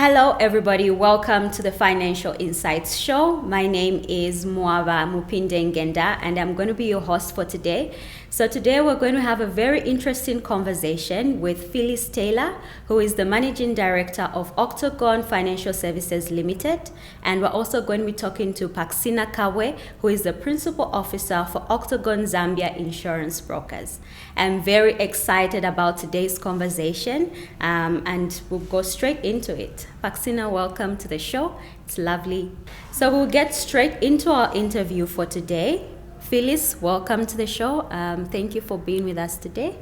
Hello, everybody. Welcome to the Financial Insights Show. My name is Mwaba Ngenda, and I'm going to be your host for today. So today we're going to have a very interesting conversation with Phyllis Tiller, who is the Managing Director of Octagon Financial Services Limited. And we're also going to be talking to Paxina Kabwe, who is the Principal Officer for Octagon Zambia Insurance Brokers. I'm very excited about today's conversation, and we'll go straight into it. Paxina, welcome to the show. It's lovely. So we'll get straight into our interview for today. Phyllis, welcome to the show. Thank you for being with us today.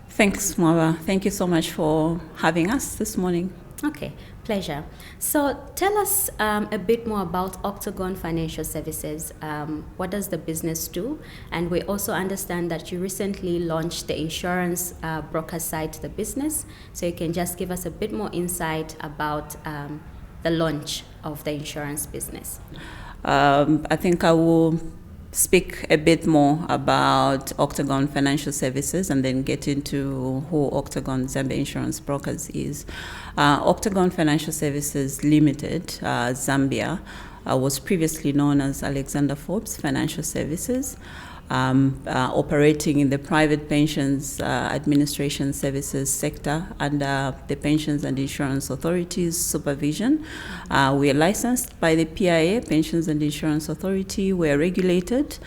Thanks, Mwaba. Thank you so much for having us this morning. Okay, pleasure. So tell us a bit more about Octagon Financial Services. What does the business do? And we also understand that you recently launched the insurance broker side to the business. So you can just give us a bit more insight about the launch of the insurance business. I think I will speak a bit more about Octagon Financial Services and then get into who Octagon Zambia Insurance Brokers is. Octagon Financial Services Limited, Zambia, was previously known as Alexander Forbes Financial Services, operating in the private pensions administration services sector under the Pensions and Insurance Authority's supervision. We are licensed by the PIA, Pensions and Insurance Authority. We are regulated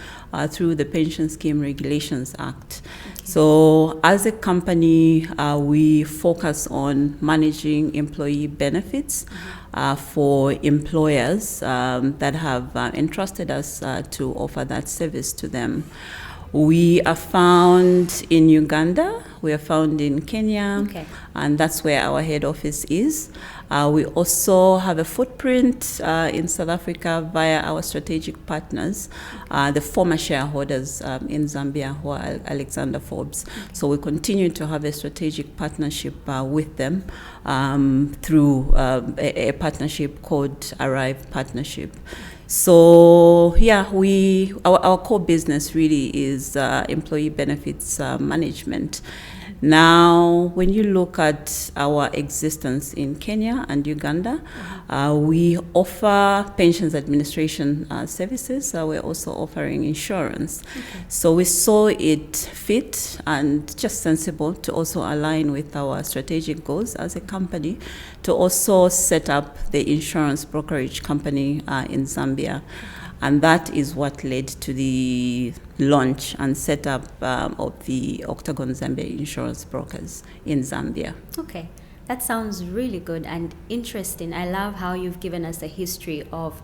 through the Pension Scheme Regulations Act. So as a company, we focus on managing employee benefits for employers that have entrusted us to offer that service to them. We are found in Uganda, we are found in Kenya, and that's where our head office is. We also have a footprint in South Africa via our strategic partners, the former shareholders in Zambia, who are Alexander Forbes. So we continue to have a strategic partnership with them through a partnership called Arrive Partnership. So yeah, our core business really is employee benefits management. Now, when you look at our existence in Kenya and Uganda, we offer pensions administration services. We're also offering insurance. So we saw it fit and just sensible to also align with our strategic goals as a company to also set up the insurance brokerage company in Zambia. And that is what led to the launch and setup of the Octagon Zambia Insurance Brokers in Zambia. Okay, that sounds really good and interesting. I love how you've given us a history of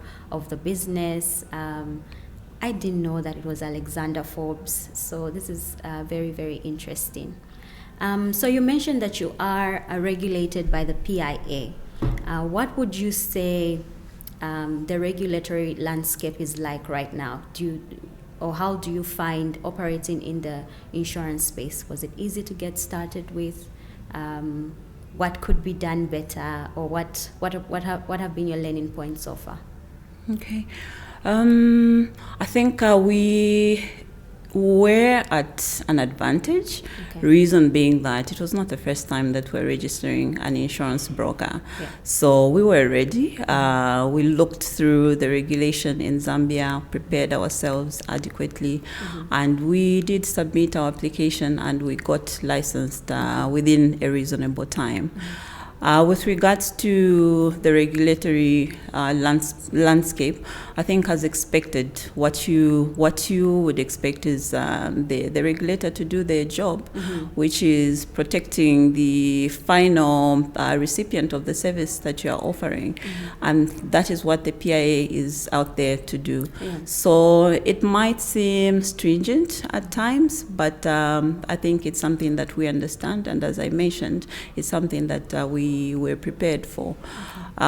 the business. I didn't know that it was Alexander Forbes, so this is very, very interesting. So you mentioned that you are regulated by the PIA. What would you say the regulatory landscape is like right now? How do you find operating in the insurance space? Was it easy to get started with? What could be done better, or what have been your learning points so far? Okay, I think we were at an advantage. Reason being that it was not the first time that we're registering an insurance broker. So we were ready. We looked through the regulation in Zambia, prepared ourselves adequately, and we did submit our application and we got licensed within a reasonable time. With regards to the regulatory landscape, I think as expected, what you would expect is the regulator to do their job, which is protecting the final recipient of the service that you are offering. And that is what the PIA is out there to do. So it might seem stringent at times, but I think it's something that we understand. And as I mentioned, it's something that we were prepared for.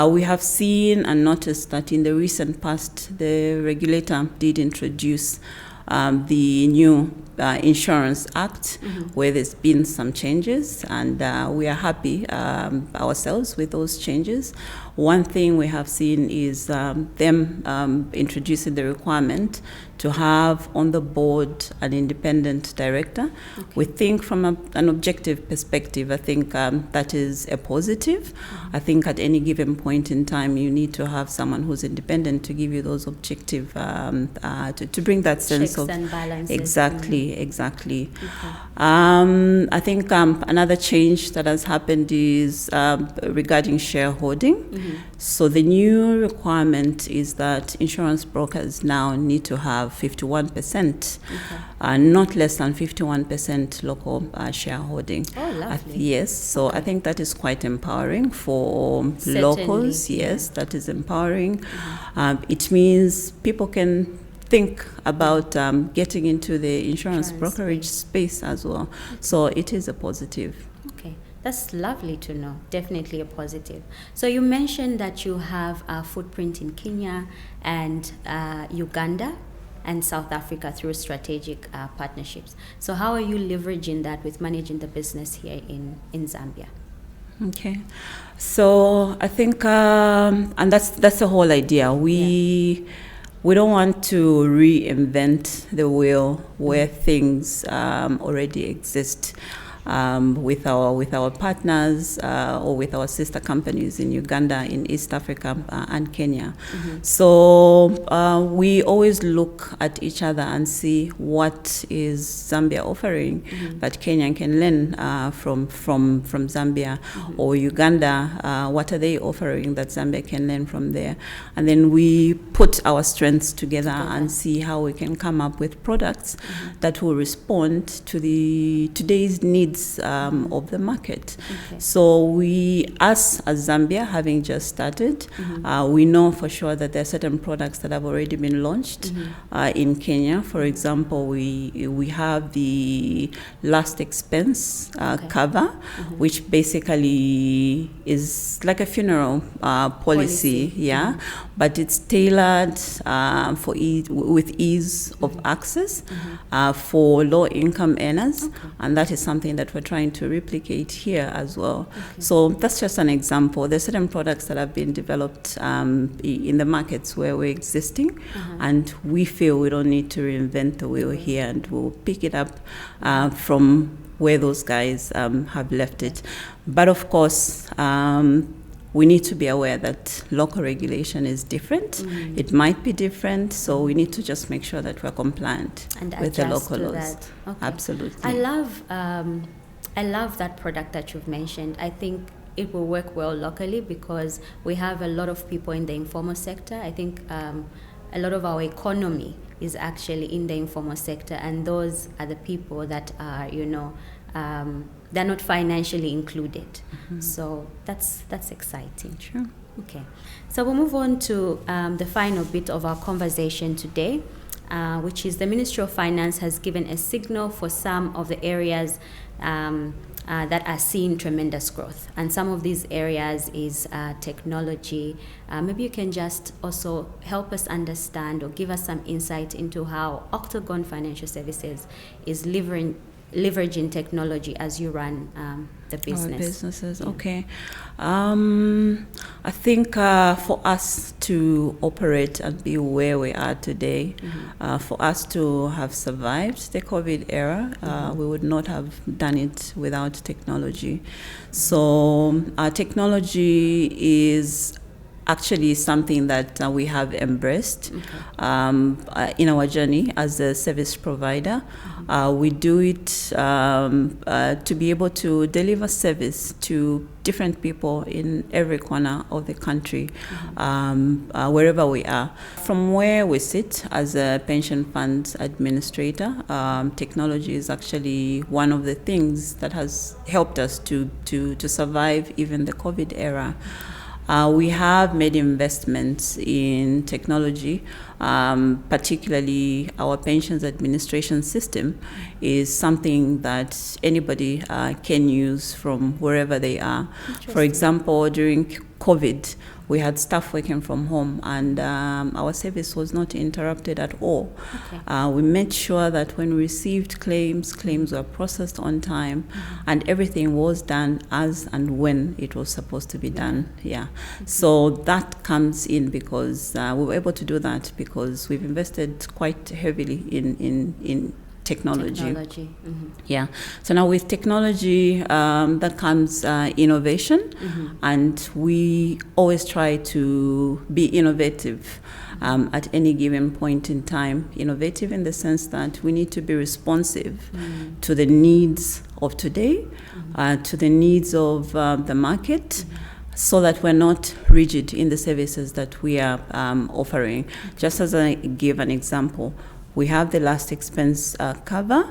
We have seen and noticed that in the recent past, the regulator did introduce the new Insurance Act, where there's been some changes, and we are happy ourselves with those changes. One thing we have seen is them introducing the requirement to have on the board an independent director. Okay. We think from an objective perspective, I think that is a positive. I think at any given point in time, you need to have someone who's independent to give you those objective, to bring that sense checks of and balances. Exactly. Okay. I think another change that has happened is regarding shareholding. So the new requirement is that insurance brokers now need to have 51%, not less than 51% local shareholding. Oh, lovely. Yes, so I think that is quite empowering for Certainly, locals. Yes, that is empowering. It means people can think about getting into the insurance brokerage space as well. So it is a positive. Okay. That's lovely to know. Definitely a positive. So you mentioned that you have a footprint in Kenya and Uganda and South Africa through strategic partnerships. So how are you leveraging that with managing the business here in Zambia? Okay. So I think, and that's the whole idea. We don't want to reinvent the wheel where things already exist. With our partners or with our sister companies in Uganda, in East Africa, and Kenya. So we always look at each other and see what is Zambia offering that Kenya can learn from Zambia, or Uganda, what are they offering that Zambia can learn from there, and then we put our strengths together and see how we can come up with products that will respond to today's needs of the market. Okay. So we, as Zambia, having just started, we know for sure that there are certain products that have already been launched in Kenya. For example, we have the last expense cover, which basically is like a funeral policy. But it's tailored with ease of access for low-income earners, and that is something that we're trying to replicate here as well. So that's just an example. There's certain products that have been developed in the markets where we're existing, and we feel we don't need to reinvent the wheel here, and we'll pick it up from where those guys have left it. But of course, we need to be aware that local regulation is different. It might be different, so we need to just make sure that we're compliant with the local laws. Okay. Absolutely. I love that product that you've mentioned. I think it will work well locally because we have a lot of people in the informal sector. I think a lot of our economy is actually in the informal sector, and those are the people that are, they're not financially included. So that's exciting. Sure. Okay. So we'll move on to the final bit of our conversation today, which is the Ministry of Finance has given a signal for some of the areas that are seeing tremendous growth. And some of these areas is technology. Maybe you can just also help us understand or give us some insight into how Octagon Financial Services is leveraging technology as you run the business. Our businesses, okay. I think for us to operate and be where we are today, for us to have survived the COVID era, we would not have done it without technology. So technology is actually something that we have embraced in our journey as a service provider. We do it to be able to deliver service to different people in every corner of the country, wherever we are. From where we sit as a pension fund administrator, technology is actually one of the things that has helped us to survive even the COVID era. We have made investments in technology, particularly our pensions administration system is something that anybody can use from wherever they are. For example, during COVID, we had staff working from home, and our service was not interrupted at all. Okay. We made sure that when we received claims were processed on time, and everything was done as and when it was supposed to be done. Yeah. So that comes in because we were able to do that because we've invested quite heavily in technology. Yeah. So now with technology, that comes innovation, and we always try to be innovative at any given point in time. Innovative in the sense that we need to be responsive to the needs of today, to the needs of the market, so that we're not rigid in the services that we are offering. Just as I give an example, we have the last expense cover,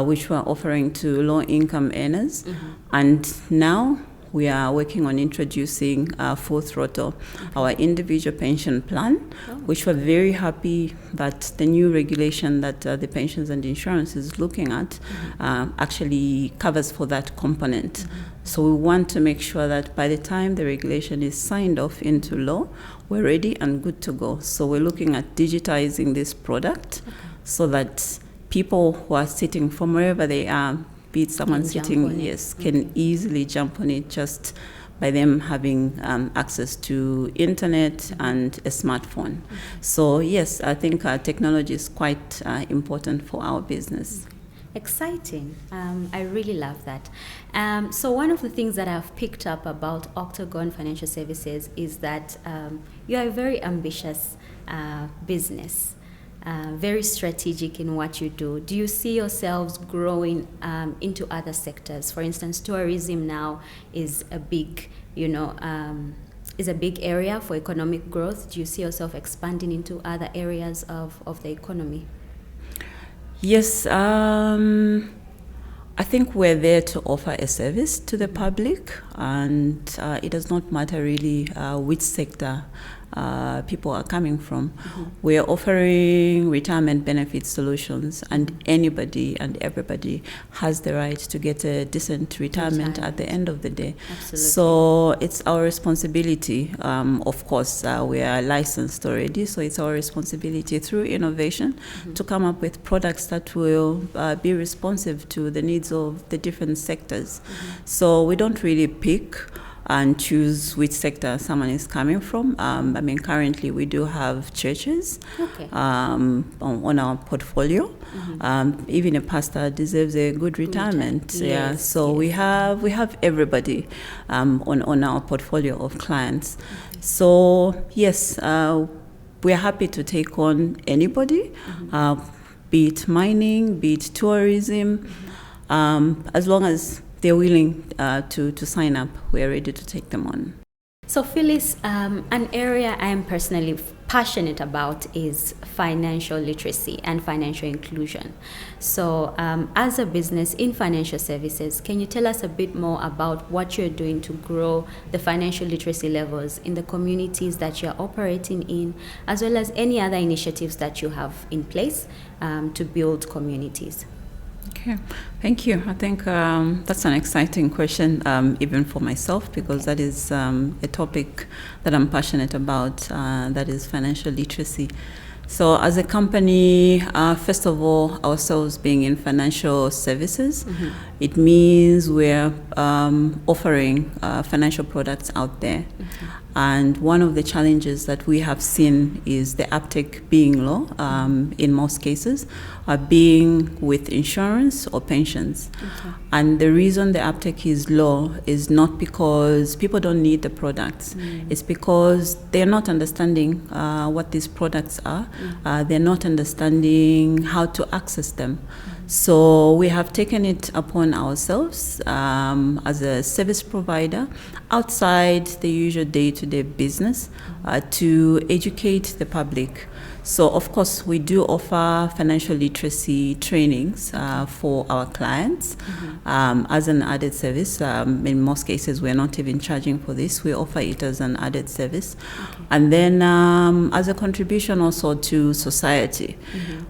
which we're offering to low-income earners, and now we are working on introducing Full Throttle, our individual pension plan, which we're very happy that the new regulation that the Pensions and Insurance is looking at actually covers for that component. So we want to make sure that by the time the regulation is signed off into law, we're ready and good to go. So we're looking at digitizing this product so that people who are sitting from wherever they are, be it someone sitting, can easily jump on it just by them having access to internet and a smartphone. So yes, I think technology is quite important for our business. Exciting. I really love that. So one of the things that I've picked up about Octagon Financial Services is that you are a very ambitious business, very strategic in what you do. Do you see yourselves growing into other sectors? For instance, tourism now is a big, is a big area for economic growth. Do you see yourself expanding into other areas of the economy? Yes, I think we're there to offer a service to the public, and it does not matter really which sector people are coming from. We're offering retirement benefit solutions, and anybody and everybody has the right to get a decent retirement at the end of the day. Absolutely. So it's our responsibility. Of course, we are licensed already, so it's our responsibility through innovation to come up with products that will be responsive to the needs of the different sectors. So we don't really pick and choose which sector someone is coming from. Currently we do have churches on our portfolio. Even a pastor deserves a good retirement. So we have everybody on our portfolio of clients. So yes, we are happy to take on anybody, be it mining, be it tourism, as long as they're willing to sign up, we're ready to take them on. So Phyllis, an area I am personally passionate about is financial literacy and financial inclusion. So as a business in financial services, can you tell us a bit more about what you're doing to grow the financial literacy levels in the communities that you're operating in, as well as any other initiatives that you have in place to build communities? Okay, thank you. I think that's an exciting question, even for myself, because that is a topic that I'm passionate about, that is financial literacy. So as a company, first of all, ourselves being in financial services, it means we're offering financial products out there. And one of the challenges that we have seen is the uptake being low in most cases, being with insurance or pensions. And the reason the uptake is low is not because people don't need the products. It's because they're not understanding what these products are. They're not understanding how to access them. So we have taken it upon ourselves as a service provider outside the usual day-to-day business to educate the public. So of course we do offer financial literacy trainings for our clients as an added service. In most cases we're not even charging for this. We offer it as an added service. And then as a contribution also to society,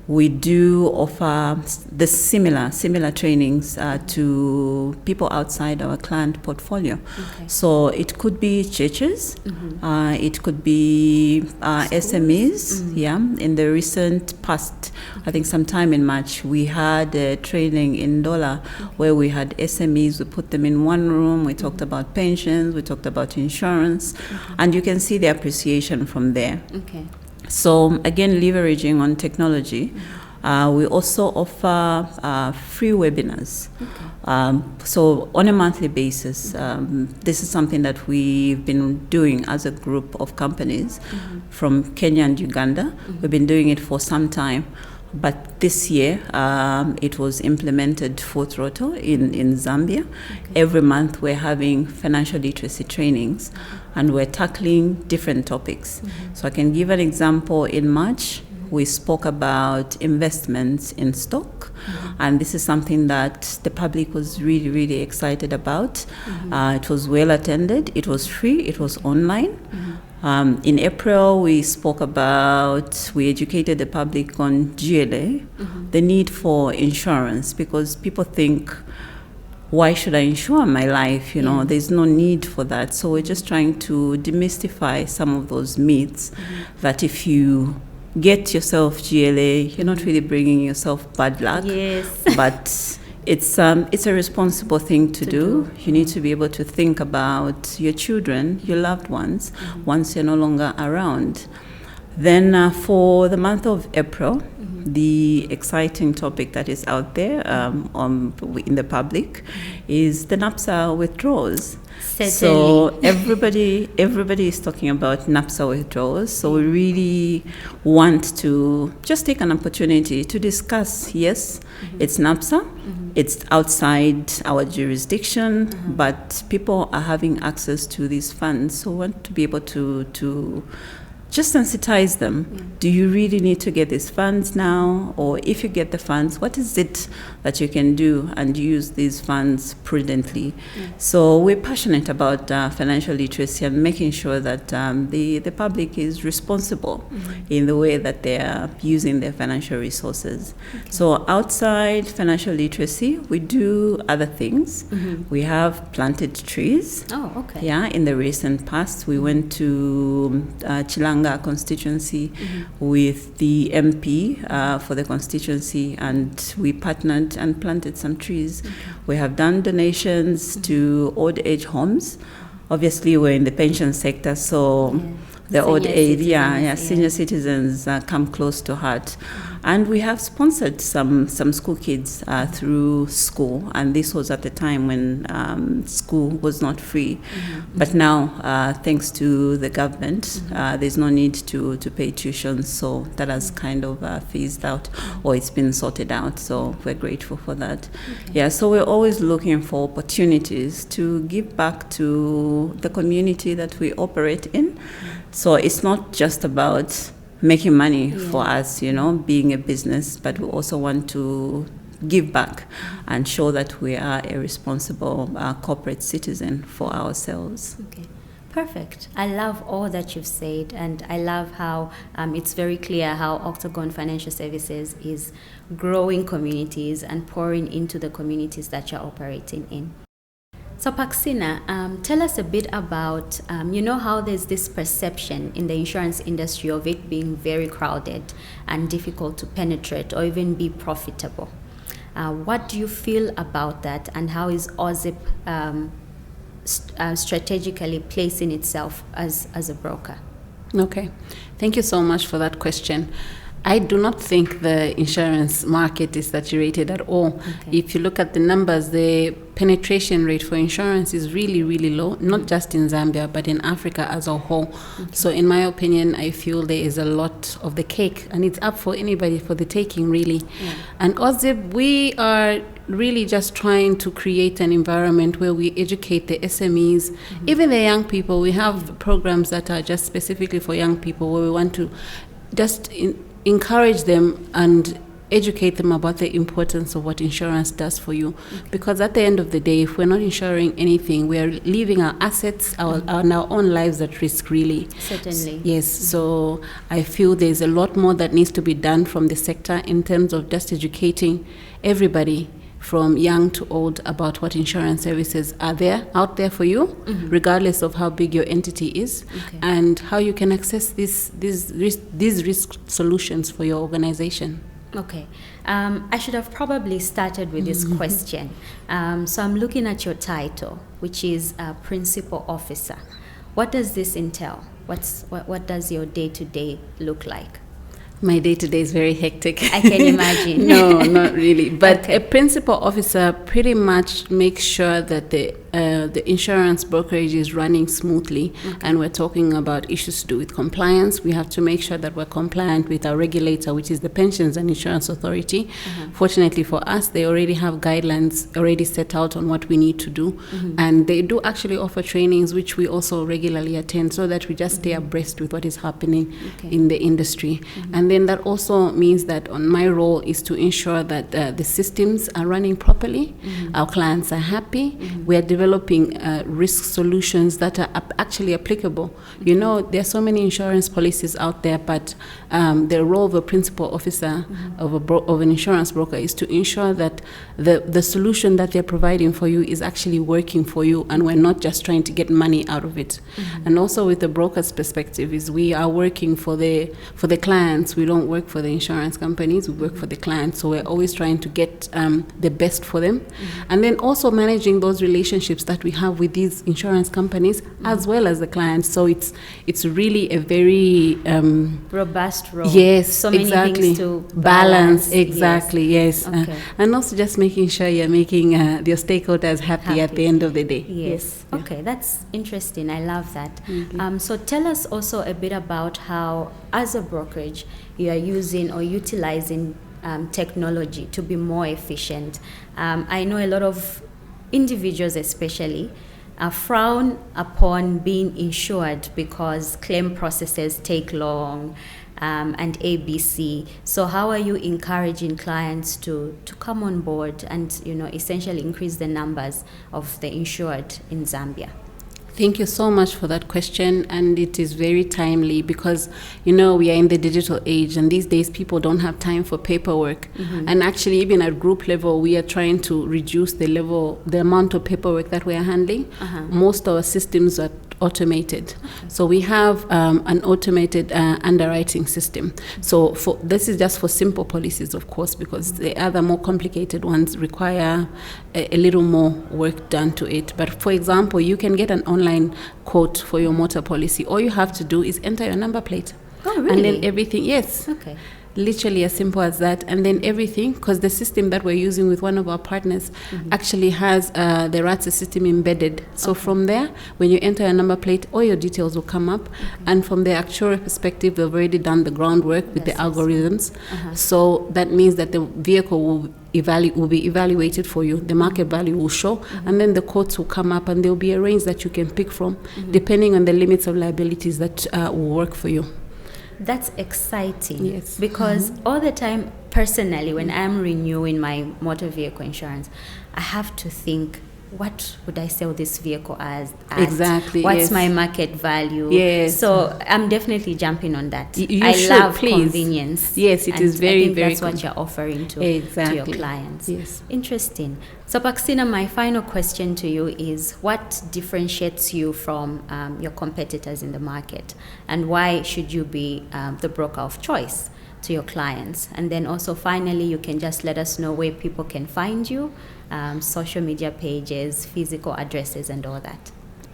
we do offer the similar trainings to people outside our client portfolio. So So it could be churches, it could be SMEs. Yeah, in the recent past, I think sometime in March, we had a training in Dola where we had SMEs. We put them in one room. We talked about pensions. We talked about insurance, and you can see the appreciation from there. Okay. So again, leveraging on technology. We also offer free webinars. So on a monthly basis, this is something that we've been doing as a group of companies from Kenya and Uganda. We've been doing it for some time. But this year, it was implemented full throttle in Zambia. Every month, we're having financial literacy trainings, and we're tackling different topics. So I can give an example. In March, we spoke about investments in stock, and this is something that the public was really, really excited about. It was well attended, it was free, it was online. In April, we educated the public on GLA, the need for insurance, because people think, why should I insure my life? There's no need for that. So we're just trying to demystify some of those myths that if you get yourself GLA, you're not really bringing yourself bad luck. Yes. But it's a responsible thing to do. You need to be able to think about your children, your loved ones, once you're no longer around. Then for the month of April, the exciting topic that is out there in the public is the NAPSA withdrawals. Certainly. So everybody is talking about NAPSA withdrawals. So we really want to just take an opportunity to discuss, yes, it's NAPSA, it's outside our jurisdiction, but people are having access to these funds. So we want to be able to just sensitize them. Do you really need to get these funds now? Or if you get the funds, what is it that you can do and use these funds prudently? So we're passionate about financial literacy and making sure that the public is responsible in the way that they are using their financial resources. So outside financial literacy, we do other things. We have planted trees. Oh, okay. Yeah, in the recent past, we went to Chilanga constituency with the MP for the constituency, and we partnered and planted some trees. We have done donations to old age homes. Obviously, we're in the pension sector, so the old age, senior citizens come close to heart. And we have sponsored some school kids through school, and this was at the time when school was not free. But now, thanks to the government, there's no need to pay tuition, so that has kind of phased out, or it's been sorted out, so we're grateful for that. So we're always looking for opportunities to give back to the community that we operate in. So it's not just about making money for us, being a business, but we also want to give back and show that we are a responsible corporate citizen for ourselves. Okay. Perfect. I love all that you've said, and I love how it's very clear how Octagon Financial Services is growing communities and pouring into the communities that you're operating in. So Paxina, tell us a bit about, how there's this perception in the insurance industry of it being very crowded and difficult to penetrate or even be profitable. What do you feel about that, and how is OZIP strategically placing itself as a broker? Okay, thank you so much for that question. I do not think the insurance market is saturated at all. If you look at the numbers, the penetration rate for insurance is really, really low, not just in Zambia, but in Africa as a whole. So in my opinion, I feel there is a lot of the cake, and it's up for anybody for the taking, really. And OZIP, we are really just trying to create an environment where we educate the SMEs, even the young people. We have programs that are just specifically for young people, where we want to just encourage them and educate them about the importance of what insurance does for you. Because at the end of the day, if we're not insuring anything, we are leaving our assets and our own lives at risk, really. Certainly. Yes, so I feel there's a lot more that needs to be done from the sector in terms of just educating everybody from young to old about what insurance services are out there for you, regardless of how big your entity is, and how you can access these risk solutions for your organization. Okay. I should have probably started with this question. So I'm looking at your title, which is Principal Officer. What does this entail? What does your day-to-day look like? My day-to-day is very hectic. I can imagine. No, not really. But a principal officer pretty much makes sure that the insurance brokerage is running smoothly. And we're talking about issues to do with compliance. We have to make sure that we're compliant with our regulator, which is the Pensions and Insurance Authority. Fortunately for us, they already have guidelines already set out on what we need to do. And they do actually offer trainings, which we also regularly attend, so that we just stay abreast with what is happening in the industry. And then that also means that on my role is to ensure that the systems are running properly, our clients are happy, we are developing risk solutions that are actually applicable. You know, there are so many insurance policies out there, but the role of a principal officer of an insurance broker is to ensure that the solution that they're providing for you is actually working for you, and we're not just trying to get money out of it. And also with the broker's perspective is we are working for the clients. We don't work for the insurance companies, we work for the clients. So we're always trying to get the best for them. And then also managing those relationships that we have with these insurance companies as well as the clients. So it's really a very robust role. Yes, so many exactly. things to balance. Exactly, yes. Okay. And also just making sure you're making your stakeholders happy at the end of the day. Yes. Okay, that's interesting. I love that. So tell us also a bit about how, as a brokerage, you are using or utilizing technology to be more efficient. I know a lot of individuals especially frown upon being insured because claim processes take long and ABC. So how are you encouraging clients to come on board and, essentially increase the numbers of the insured in Zambia? Thank you so much for that question, and it is very timely because, we are in the digital age, and these days people don't have time for paperwork. And actually, even at group level, we are trying to reduce the amount of paperwork that we are handling. Most of our systems are automated. So we have an automated underwriting system. So this is just for simple policies, of course, because the other more complicated ones require a little more work done to it. But for example, you can get an online quote for your motor policy. All you have to do is enter your number plate. Oh, really? And then everything, yes. Okay. Literally as simple as that. And then everything, because the system that we're using with one of our partners actually has the RATSA system embedded. So from there, when you enter a number plate, all your details will come up. And from the actuarial perspective, they've already done the groundwork with the algorithms. So that means that the vehicle will be evaluated for you. The market value will show, and then the quotes will come up, and there will be a range that you can pick from, depending on the limits of liabilities that will work for you. That's exciting. Yes. Because all the time, personally, when I'm renewing my motor vehicle insurance, I have to think, what would I sell this vehicle as? Exactly. What's my market value? Yes. So I'm definitely jumping on that. You should, love please. Convenience. Yes, it is very, I think very that's what you're offering to your clients. Yes. Interesting. So Paxina, my final question to you is, what differentiates you from your competitors in the market, and why should you be the broker of choice to your clients? And then also finally, you can just let us know where people can find you, social media pages, physical addresses, and all that.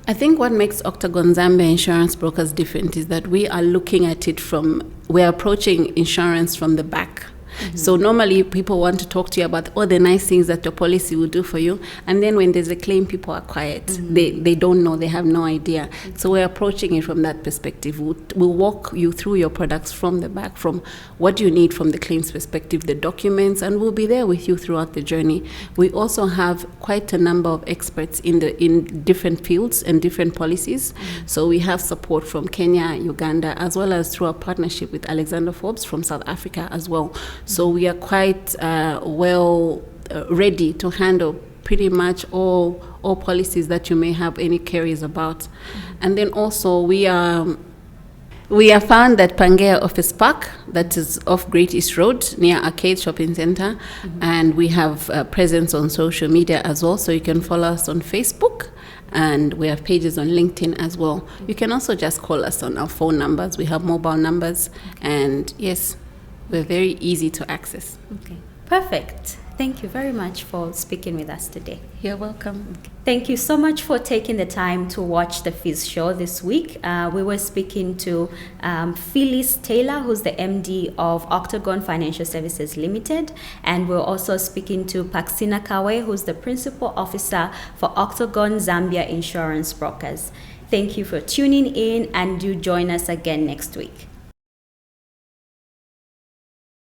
I think what makes Octagon Zambia Insurance Brokers different is that we are looking at it we're approaching insurance from the back. So normally people want to talk to you about all the nice things that your policy will do for you, and then when there's a claim, people are quiet. They don't know, they have no idea. So we're approaching it from that perspective. We'll walk you through your products from the back, from what you need from the claims perspective, the documents, and we'll be there with you throughout the journey. We also have quite a number of experts in different fields and different policies. So we have support from Kenya, Uganda, as well as through our partnership with Alexander Forbes from South Africa as well. So we are quite ready to handle pretty much all policies that you may have any queries about. And then also we are We are found at Pangea Office Park, that is off Great East Road near Arcade Shopping Center. And we have a presence on social media as well, so you can follow us on Facebook, and we have pages on LinkedIn as well. You can also just call us on our phone numbers. We have mobile numbers, and yes, we're very easy to access. Okay, perfect. Thank you very much for speaking with us today. You're welcome. Thank you so much for taking the time to watch the Fizz Show this week. We were speaking to Phyllis Tiller, who's the MD of Octagon Financial Services Limited, and we're also speaking to Paxina Kabwe, who's the Principal Officer for Octagon Zambia Insurance Brokers. Thank you for tuning in, and do join us again next week.